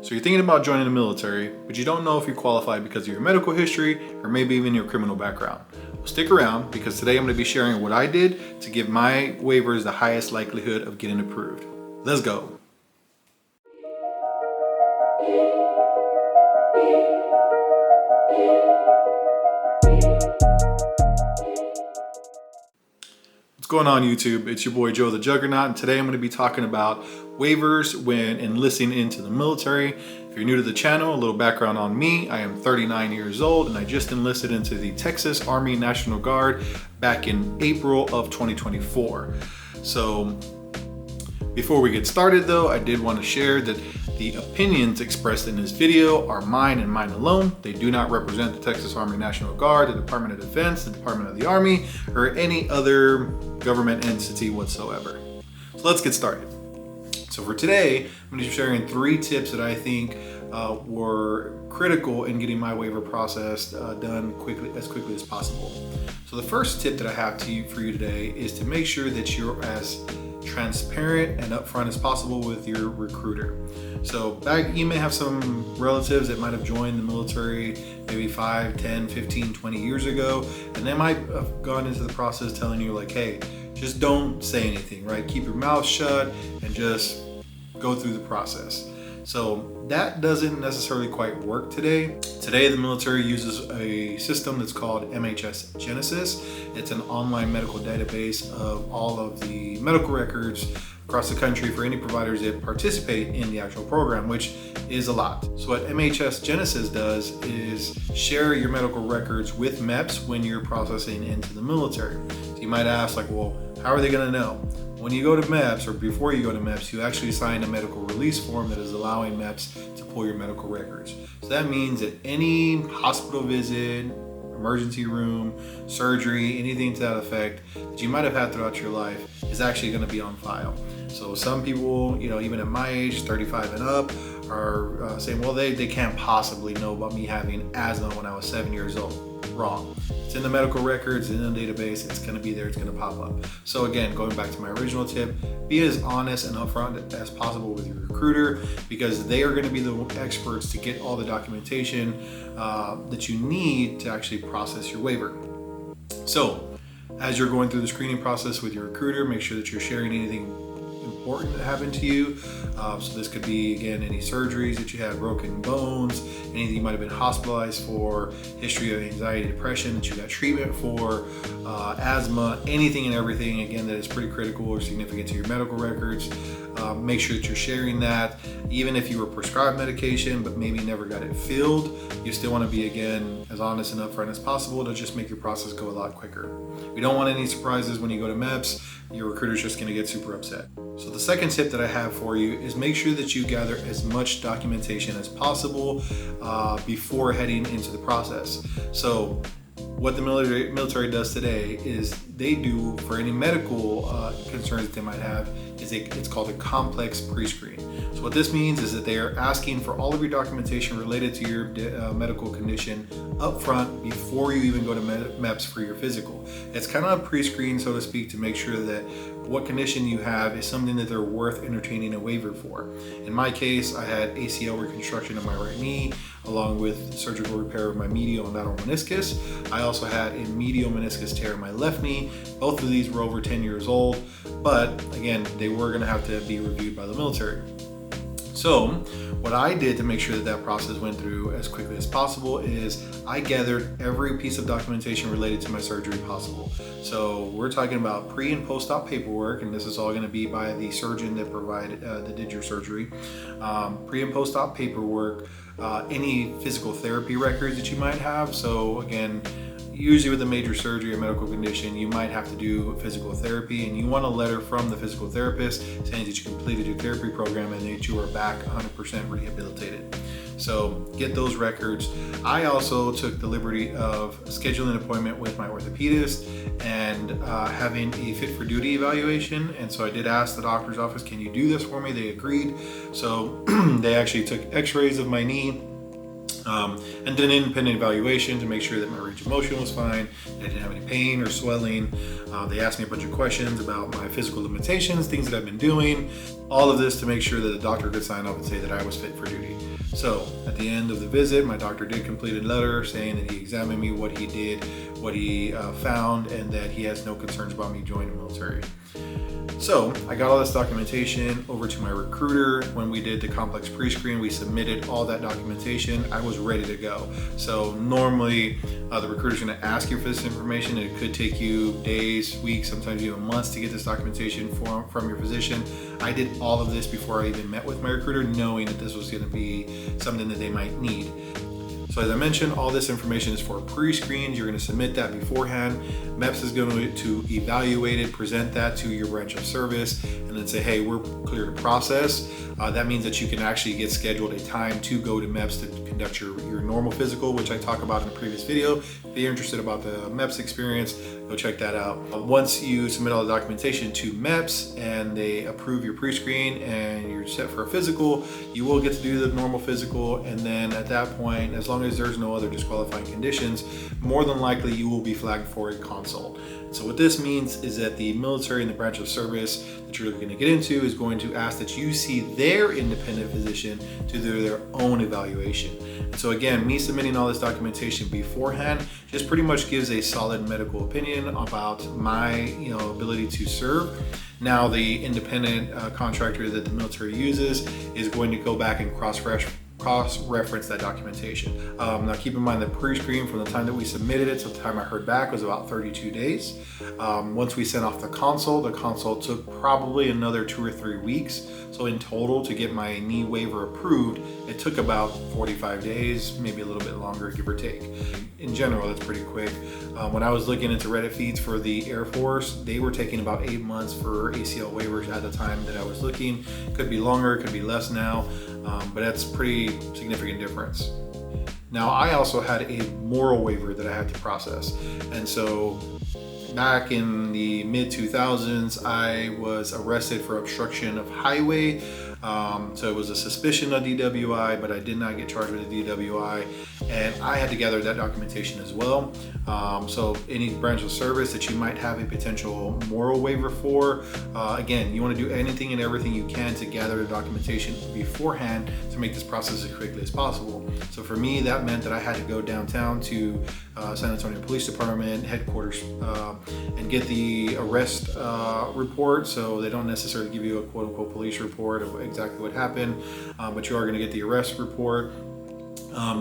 So you're thinking about joining the military, but you don't know if you qualify because of your medical history or maybe even your criminal background. Well, stick around because today I'm going to be sharing what I did to give my waivers the highest likelihood of getting approved. Let's go. What's going on YouTube? It's your boy Joe the Juggernaut, and today I'm going to be talking about waivers when enlisting into the military. If you're new to the channel, a little background on me. I am 39 years old and I just enlisted into the Texas Army National Guard back in April of 2024. So before we get started though, I did want to share that the opinions expressed in this video are mine and mine alone. They do not represent the Texas Army National Guard, the Department of Defense, the Department of the Army, or any other government entity whatsoever. So let's get started. So for today, I'm going to be sharing 3 tips that I think were critical in getting my waiver process done as quickly as possible. So the first tip that I have for you today is to make sure that you're as transparent and upfront as possible with your recruiter. So you may have some relatives that might have joined the military maybe 5, 10, 15, 20 years ago, and they might have gone into the process telling you like, hey, just don't say anything, right? Keep your mouth shut and just go through the process. So that doesn't necessarily quite work today. Today, the military uses a system that's called MHS Genesis. It's an online medical database of all of the medical records across the country for any providers that participate in the actual program, which is a lot. So what MHS Genesis does is share your medical records with MEPS when you're processing into the military. So you might ask like, well, how are they gonna know? When you go to MEPS, or before you go to MEPS, you actually sign a medical release form that is allowing MEPS to pull your medical records. So that means that any hospital visit, emergency room, surgery, anything to that effect that you might have had throughout your life is actually going to be on file. So some people, even at my age, 35 and up, are saying, well, they can't possibly know about me having asthma when I was 7 years old. Wrong. It's in the medical records, in the database, it's going to be there, it's going to pop up. So again, going back to my original tip, be as honest and upfront as possible with your recruiter, because they are going to be the experts to get all the documentation that you need to actually process your waiver. So as you're going through the screening process with your recruiter, make sure that you're sharing anything important that happened to you. So this could be, again, any surgeries that you had, broken bones, anything you might have been hospitalized for, history of anxiety, depression that you got treatment for, asthma, anything and everything, again, that is pretty critical or significant to your medical records. Make sure that you're sharing that. Even if you were prescribed medication but maybe never got it filled, you still want to be, again, as honest and upfront as possible to just make your process go a lot quicker. We don't want any surprises when you go to MEPS. Your recruiter's just going to get super upset. So the second tip that I have for you is make sure that you gather as much documentation as possible before heading into the process. So what the military does today is they do for any medical concerns that they might have is it's called a complex pre-screen. So what this means is that they are asking for all of your documentation related to your medical condition up front before you even go to MEPS for your physical. It's kind of a pre-screen, so to speak, to make sure that what condition you have is something that they're worth entertaining a waiver for. In my case, I had ACL reconstruction of my right knee, along with surgical repair of my medial and lateral meniscus. I also had a medial meniscus tear in my left knee. Both of these were over 10 years old, but again, they were going to have to be reviewed by the military. So what I did to make sure that that process went through as quickly as possible is I gathered every piece of documentation related to my surgery possible. So we're talking about pre and post-op paperwork, and this is all going to be by the surgeon that did your surgery. Pre and post-op paperwork, any physical therapy records that you might have. So again, usually with a major surgery or medical condition, you might have to do physical therapy, and you want a letter from the physical therapist saying that you completed your therapy program and that you are back 100% rehabilitated. So get those records. I also took the liberty of scheduling an appointment with my orthopedist and having a fit for duty evaluation. And so I did ask the doctor's office, can you do this for me? They agreed. So they actually took x-rays of my knee, And did an independent evaluation to make sure that my range of motion was fine, that I didn't have any pain or swelling. They asked me a bunch of questions about my physical limitations, things that I've been doing, all of this to make sure that the doctor could sign up and say that I was fit for duty. So at the end of the visit, my doctor did complete a letter saying that he examined me, what he did, what he found, and that he has no concerns about me joining the military. So I got all this documentation over to my recruiter. When we did the complex pre-screen, we submitted all that documentation. I was ready to go. So normally the recruiter's gonna ask you for this information. It could take you days, weeks, sometimes even months to get this documentation from your physician. I did all of this before I even met with my recruiter, knowing that this was gonna be something that they might need. So as I mentioned, all this information is for pre-screens. You're going to submit that beforehand. MEPS is going to evaluate it, present that to your branch of service, and then say, hey, we're clear to process. That means that you can actually get scheduled a time to go to MEPS to conduct your normal physical, which I talked about in the previous video. If you're interested about the MEPS experience, go check that out. Once you submit all the documentation to MEPS and they approve your pre-screen and you're set for a physical, you will get to do the normal physical, and then at that point, as long as there's no other disqualifying conditions, more than likely you will be flagged for a consult. So what this means is that the military and the branch of service that you're going to get into is going to ask that you see their independent physician to do their own evaluation. And so again, me submitting all this documentation beforehand just pretty much gives a solid medical opinion about my ability to serve. Now the independent contractor that the military uses is going to go back and cross-reference that documentation. Now keep in mind that pre-screen from the time that we submitted it to the time I heard back was about 32 days. Once we sent off the consult took probably another 2 or 3 weeks. So in total, to get my knee waiver approved, it took about 45 days, maybe a little bit longer, give or take. In general, that's pretty quick. When I was looking into Reddit feeds for the Air Force, they were taking about 8 months for ACL waivers at the time that I was looking. Could be longer, could be less now, but that's pretty significant difference. Now, I also had a moral waiver that I had to process. And so back in the mid-2000s, I was arrested for obstruction of highway. So it was a suspicion of DWI, but I did not get charged with a DWI, and I had to gather that documentation as well. So any branch of service that you might have a potential moral waiver for, again, you want to do anything and everything you can to gather the documentation beforehand to make this process as quickly as possible. So for me, that meant that I had to go downtown to San Antonio Police Department headquarters and get the arrest report. So they don't necessarily give you a quote-unquote police report of exactly what happened, but you are going to get the arrest report.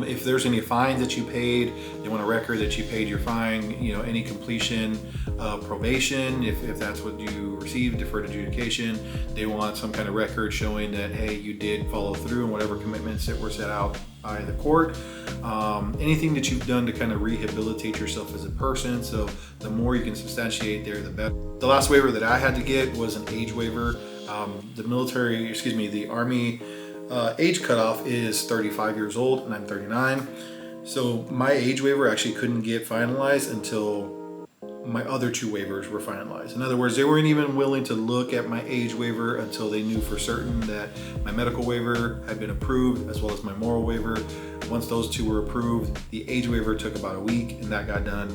If there's any fines that you paid, they want a record that you paid your fine, any completion of probation, if that's what you received, deferred adjudication. They want some kind of record showing that, hey, you did follow through on whatever commitments that were set out by the court. Anything that you've done to kind of rehabilitate yourself as a person. So the more you can substantiate there, the better. The last waiver that I had to get was an age waiver. The Army age cutoff is 35 years old, and I'm 39. So my age waiver actually couldn't get finalized until my other 2 waivers were finalized. In other words, they weren't even willing to look at my age waiver until they knew for certain that my medical waiver had been approved, as well as my moral waiver. Once those 2 were approved, the age waiver took about a week, and that got done,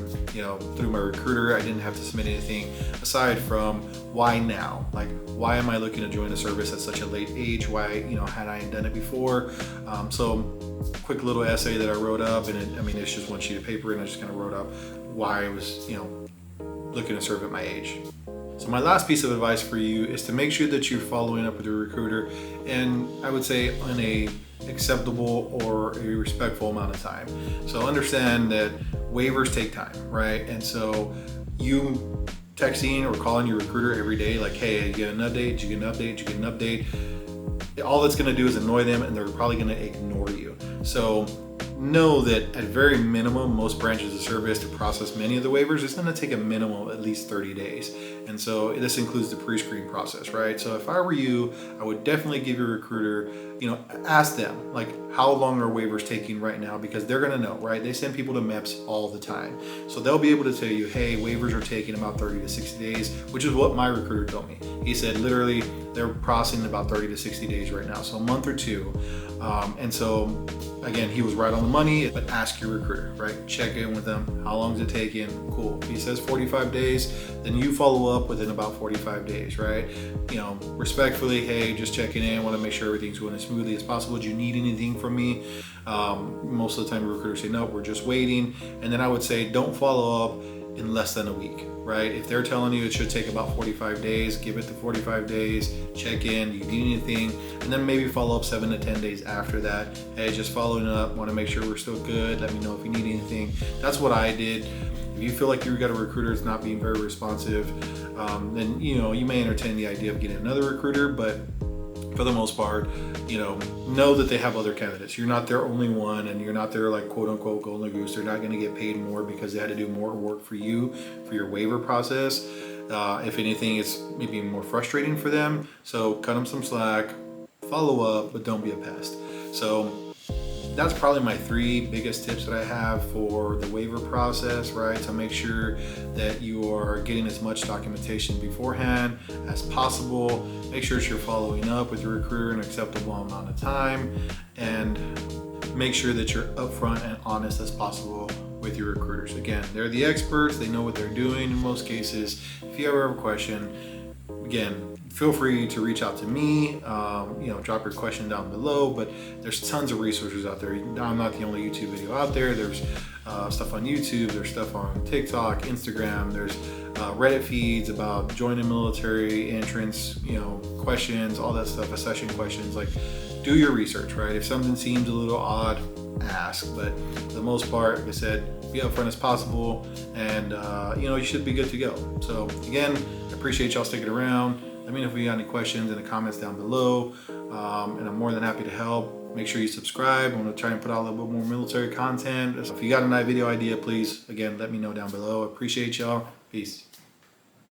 through my recruiter. I didn't have to submit anything aside from why now? Like, why am I looking to join the service at such a late age? Why, had I done it before? So quick little essay that I wrote up, and it's just 1 sheet of paper, and I just kind of wrote up why I was, looking to serve at my age. So my last piece of advice for you is to make sure that you're following up with your recruiter, and I would say in a acceptable or a respectful amount of time. So understand that waivers take time, right? And so you texting or calling your recruiter every day, like, hey, did you get an update? Did you get an update? Did you get an update? All that's going to do is annoy them, and they're probably going to ignore you. So know that at very minimum, most branches of service to process many of the waivers, it's going to take a minimum of at least 30 days. And so this includes the pre-screen process, right? So if I were you, I would definitely give your recruiter, ask them like, how long are waivers taking right now? Because they're gonna know, right? They send people to MEPS all the time. So they'll be able to tell you, hey, waivers are taking about 30 to 60 days, which is what my recruiter told me. He said literally they're processing about 30 to 60 days right now, so a month or two. And so again, he was right on the money, but ask your recruiter, right? Check in with them. How long is it taking? Cool. If he says 45 days, then you follow up within about 45 days, right? Respectfully, hey, just checking in. Want to make sure everything's going as smoothly as possible. Do you need anything from me? Most of the time, recruiters say, no, we're just waiting. And then I would say, don't follow up in less than a week, right? If they're telling you it should take about 45 days, give it the 45 days, check in, do you need anything? And then maybe follow up 7 to 10 days after that. Hey, just following up, want to make sure we're still good. Let me know if you need anything. That's what I did. If you feel like you've got a recruiter that's not being very responsive, then you may entertain the idea of getting another recruiter, but for the most part, know that they have other candidates. You're not their only one, and you're not their like quote unquote golden goose. They're not going to get paid more because they had to do more work for you for your waiver process. If anything, it's maybe more frustrating for them. So cut them some slack, follow up, but don't be a pest. So that's probably my 3 biggest tips that I have for the waiver process, right? So make sure that you are getting as much documentation beforehand as possible. Make sure that you're following up with your recruiter in an acceptable amount of time, and make sure that you're upfront and honest as possible with your recruiters. Again, they're the experts. They know what they're doing in most cases. If you ever have a question, again, feel free to reach out to me, drop your question down below, but there's tons of resources out there. I'm not the only YouTube video out there. There's stuff on YouTube, there's stuff on TikTok, Instagram, there's Reddit feeds about joining military, entrance, questions, all that stuff, accession questions. Like, do your research, right? If something seems a little odd, ask, but for the most part, like I said, be upfront as possible, and you should be good to go. So again, I appreciate y'all sticking around. Let me know if you got any questions in the comments down below, and I'm more than happy to help. Make sure you subscribe. I'm gonna try and put out a little bit more military content. So if you got a video idea, please, again, let me know down below. I appreciate y'all. Peace.